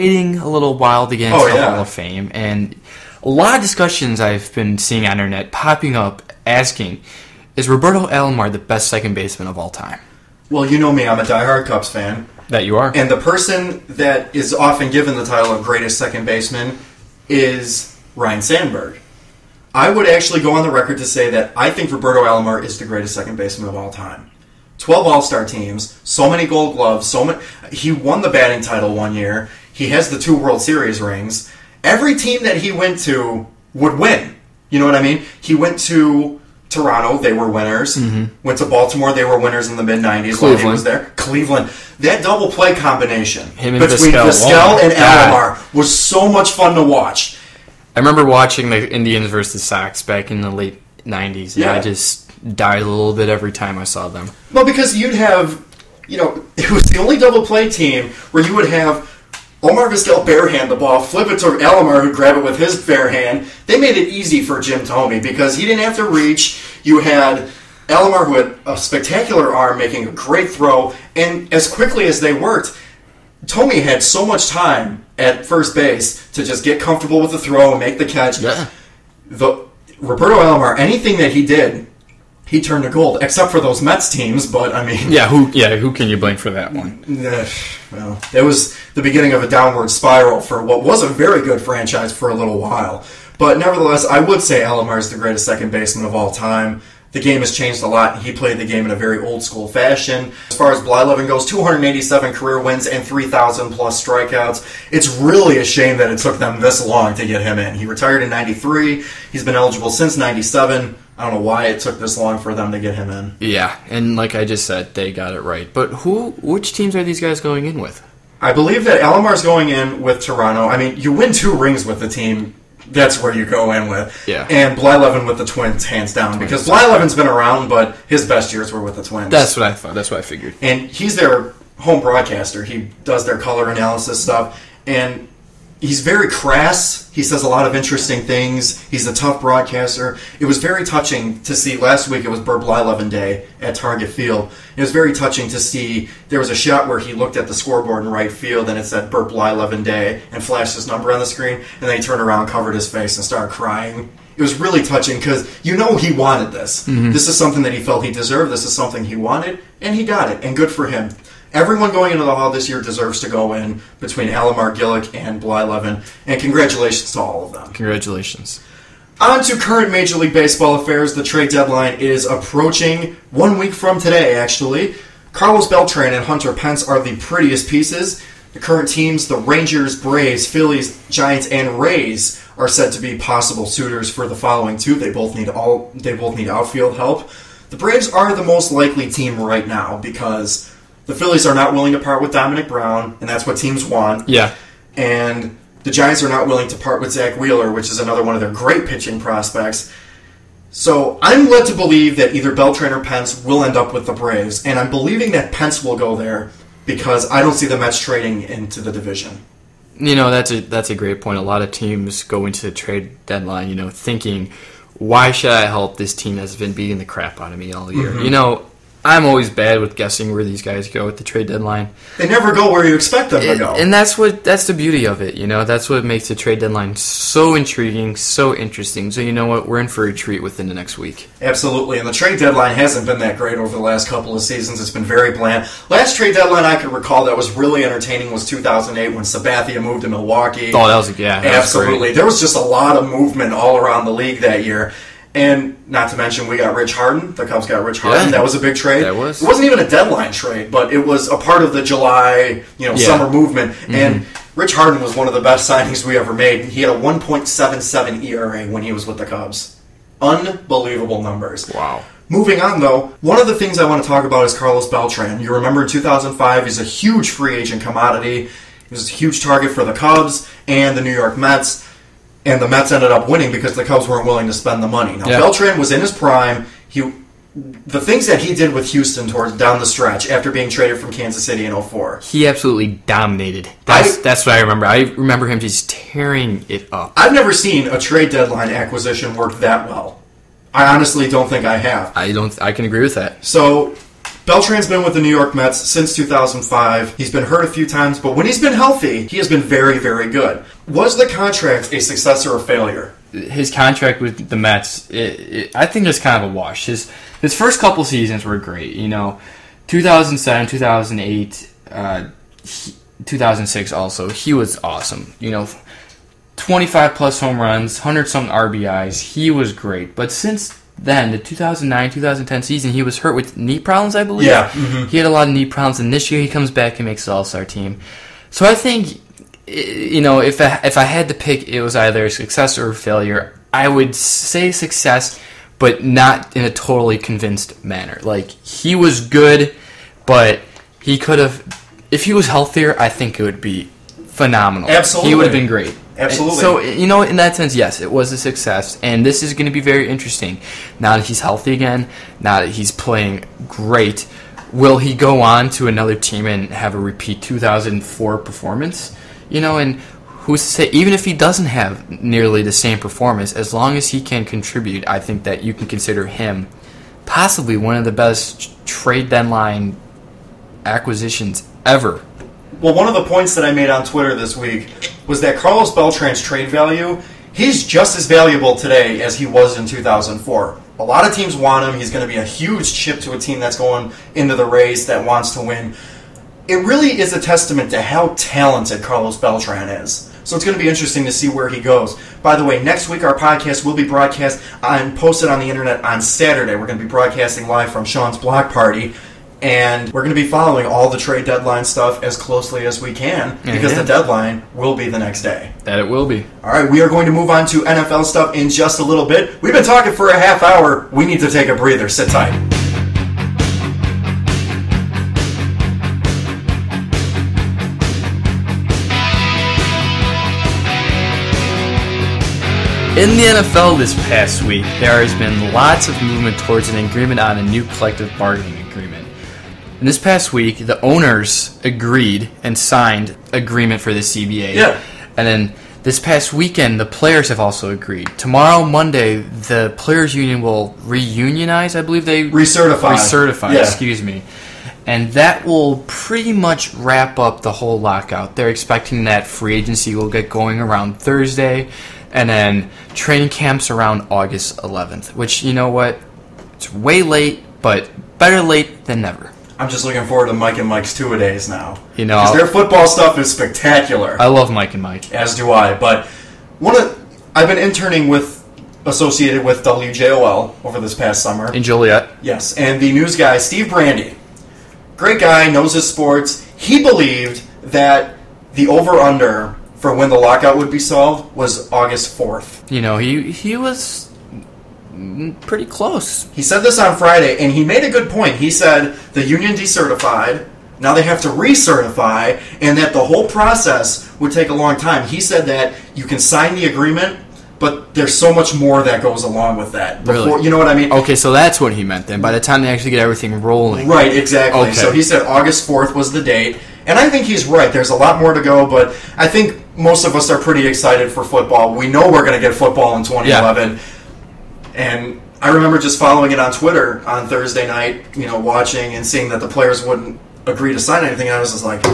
Waiting a little while to get into the yeah. Hall of Fame, and a lot of discussions I've been seeing on the internet popping up asking, is Roberto Alomar the best second baseman of all time? Well, you know me, I'm a diehard Cubs fan. That you are? And the person that is often given the title of greatest second baseman is Ryne Sandberg. I would actually go on the record to say that I think Roberto Alomar is the greatest second baseman of all time. 12 All-Star teams, so many Gold Gloves, he won the batting title one year. He has the 2 World Series rings. Every team that he went to would win. You know what I mean? He went to Toronto, they were winners. Mm-hmm. Went to Baltimore, they were winners in the mid-90s while he was there. Cleveland. That double play combination between Vizquel and Alomar was so much fun to watch. I remember watching the Indians versus Sox back in the late 90s, and I just died a little bit every time I saw them. Well, because you'd have, it was the only double play team where you would have Omar Vizquel barehand the ball, flip it to Alomar, who'd grab it with his bare hand. They made it easy for Jim Thome because he didn't have to reach. You had Alomar, who had a spectacular arm, making a great throw, and as quickly as they worked, Thome had so much time at first base to just get comfortable with the throw and make the catch. Yeah. Roberto Alomar, anything that he did, he turned to gold, except for those Mets teams, but I mean... who can you blame for that one? Well, it was the beginning of a downward spiral for what was a very good franchise for a little while. But nevertheless, I would say Alomar is the greatest second baseman of all time. The game has changed a lot. He played the game in a very old-school fashion. As far as Blyleven goes, 287 career wins and 3,000-plus strikeouts. It's really a shame that it took them this long to get him in. He retired in 93. He's been eligible since 97. I don't know why it took this long for them to get him in. Yeah, and like I just said, they got it right. But which teams are these guys going in with? I believe that Alomar's going in with Toronto. I mean, you win 2 rings with the team. That's where you go in with. Yeah. And Blyleven with the Twins, hands down. Because Blyleven's been around, but his best years were with the Twins. That's what I thought. That's what I figured. And he's their home broadcaster. He does their color analysis stuff. And he's very crass. He says a lot of interesting things. He's a tough broadcaster. It was very touching to see. Last week it was Bert Blyleven Day at Target Field. It was very touching to see. There was a shot where he looked at the scoreboard in right field and it said Bert Blyleven Day and flashed his number on the screen. And then he turned around, covered his face, and started crying. It was really touching because he wanted this. Mm-hmm. This is something that he felt he deserved. This is something he wanted, and he got it. And good for him. Everyone going into the Hall this year deserves to go in between Alomar, Gillick, and Blyleven. And congratulations to all of them. Congratulations. On to current Major League Baseball affairs. The trade deadline is approaching 1 week from today, actually. Carlos Beltran and Hunter Pence are the prettiest pieces. The current teams, the Rangers, Braves, Phillies, Giants, and Rays, are said to be possible suitors for the following 2. They both need outfield help. The Braves are the most likely team right now because the Phillies are not willing to part with Dominic Brown, and that's what teams want. Yeah. And the Giants are not willing to part with Zach Wheeler, which is another one of their great pitching prospects. So I'm led to believe that either Beltran or Pence will end up with the Braves, and I'm believing that Pence will go there because I don't see the Mets trading into the division. That's a great point. A lot of teams go into the trade deadline, thinking, why should I help this team that's been beating the crap out of me all year? Mm-hmm. I'm always bad with guessing where these guys go at the trade deadline. They never go where you expect them to go. And that's the beauty of it, That's what makes the trade deadline so intriguing, so interesting. So you know what? We're in for a treat within the next week. Absolutely. And the trade deadline hasn't been that great over the last couple of seasons. It's been very bland. Last trade deadline I could recall that was really entertaining was 2008 when Sabathia moved to Milwaukee. Oh, that was absolutely. There was just a lot of movement all around the league that year. And not to mention, we got Rich Harden. The Cubs got Rich Harden. Yeah, that was a big trade. That was. It wasn't even a deadline trade, but it was a part of the July, summer movement. Mm-hmm. And Rich Harden was one of the best signings we ever made. He had a 1.77 ERA when he was with the Cubs. Unbelievable numbers. Wow. Moving on, though, one of the things I want to talk about is Carlos Beltran. You remember in 2005, he's a huge free agent commodity. He was a huge target for the Cubs and the New York Mets. And the Mets ended up winning because the Cubs weren't willing to spend the money. Now, Beltran was in his prime. The things that he did with Houston towards down the stretch after being traded from Kansas City in 2004. He absolutely dominated. That's what I remember. I remember him just tearing it up. I've never seen a trade deadline acquisition work that well. I honestly don't think I have. I can agree with that. So Beltran's been with the New York Mets since 2005. He's been hurt a few times, but when he's been healthy, he has been very, very good. Was the contract a success or a failure? His contract with the Mets, I think it's kind of a wash. His first couple seasons were great. 2007, 2008, 2006 also. He was awesome. 25-plus home runs, 100-something RBIs. He was great. But since then, the 2009, 2010 season, he was hurt with knee problems, I believe. Yeah. Mm-hmm. He had a lot of knee problems, and this year he comes back and makes the All-Star team. So I think, if I had to pick, it was either a success or a failure. I would say success, but not in a totally convinced manner. Like, he was good, but he could have, if he was healthier, I think it would be phenomenal. Absolutely. He would have been great. Absolutely. So, in that sense, yes, it was a success. And this is going to be very interesting. Now that he's healthy again, now that he's playing great, will he go on to another team and have a repeat 2004 performance? And who's to say, even if he doesn't have nearly the same performance, as long as he can contribute, I think that you can consider him possibly one of the best trade deadline acquisitions ever. Well, one of the points that I made on Twitter this week was that Carlos Beltran's trade value, he's just as valuable today as he was in 2004. A lot of teams want him. He's going to be a huge chip to a team that's going into the race that wants to win. It really is a testament to how talented Carlos Beltran is. So it's going to be interesting to see where he goes. By the way, next week our podcast will be broadcast and posted on the internet on Saturday. We're going to be broadcasting live from Sean's block party. And we're going to be following all the trade deadline stuff as closely as we can because the deadline will be the next day. That it will be. All right, we are going to move on to NFL stuff in just a little bit. We've been talking for a half hour. We need to take a breather. Sit tight. In the NFL this past week, there has been lots of movement towards an agreement on a new collective bargaining agreement. And this past week, the owners agreed and signed agreement for the CBA. Yeah. And then this past weekend, the players have also agreed. Tomorrow, Monday, the players' union will reunionize, I believe they... Recertify, yeah. Excuse me. And that will pretty much wrap up the whole lockout. They're expecting that free agency will get going around Thursday, and then training camps around August 11th, which, you know what? It's way late, but better late than never. I'm just looking forward to Mike and Mike's two-a-days now. You know, because their football stuff is spectacular. I love Mike and Mike. As do I. But I've been interning associated with WJOL over this past summer. In Joliet. Yes, and the news guy, Steve Brandy, great guy, knows his sports. He believed that the over-under for when the lockout would be solved was August 4th. You know, he was pretty close. He said this on Friday, and he made a good point. He said the union decertified, now they have to recertify, and that the whole process would take a long time. He said that you can sign the agreement, but there's so much more that goes along with that. Really? You know what I mean? Okay, so that's what he meant then, by the time they actually get everything rolling. Right, exactly. Okay. So he said August 4th was the date, and I think he's right. There's a lot more to go, but I think most of us are pretty excited for football. We know we're going to get football in 2011. Yeah. And I remember just following it on Twitter on Thursday night, watching and seeing that the players wouldn't agree to sign anything. And I was just like,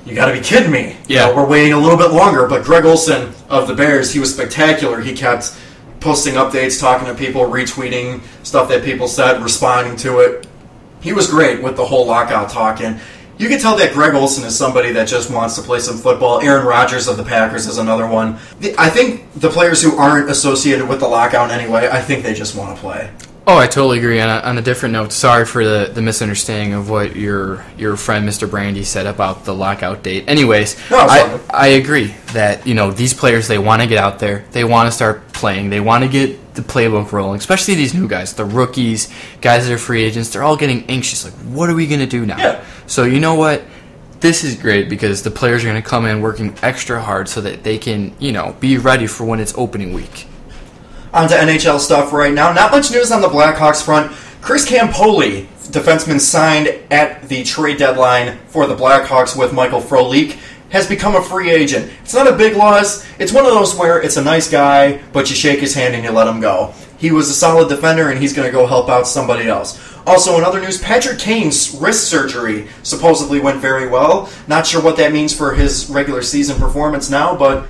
you got to be kidding me. Yeah. We're waiting a little bit longer. But Greg Olsen of the Bears, he was spectacular. He kept posting updates, talking to people, retweeting stuff that people said, responding to it. He was great with the whole lockout talk. And you can tell that Greg Olsen is somebody that just wants to play some football. Aaron Rodgers of the Packers is another one. I think the players who aren't associated with the lockout anyway, I think they just want to play. Oh, I totally agree. And on a different note, sorry for the misunderstanding of what your friend Mr. Brandy said about the lockout date. Anyways, I agree that these players, they want to get out there, they want to start playing, they want to get the playbook rolling. Especially these new guys, the rookies, guys that are free agents. They're all getting anxious. Like, what are we going to do now? Yeah. So you know what? This is great because the players are going to come in working extra hard so that they can be ready for when it's opening week. On to NHL stuff right now. Not much news on the Blackhawks front. Chris Campoli, defenseman signed at the trade deadline for the Blackhawks with Michael Frolik, has become a free agent. It's not a big loss. It's one of those where it's a nice guy, but you shake his hand and you let him go. He was a solid defender, and he's going to go help out somebody else. Also, in other news, Patrick Kane's wrist surgery supposedly went very well. Not sure what that means for his regular season performance now, but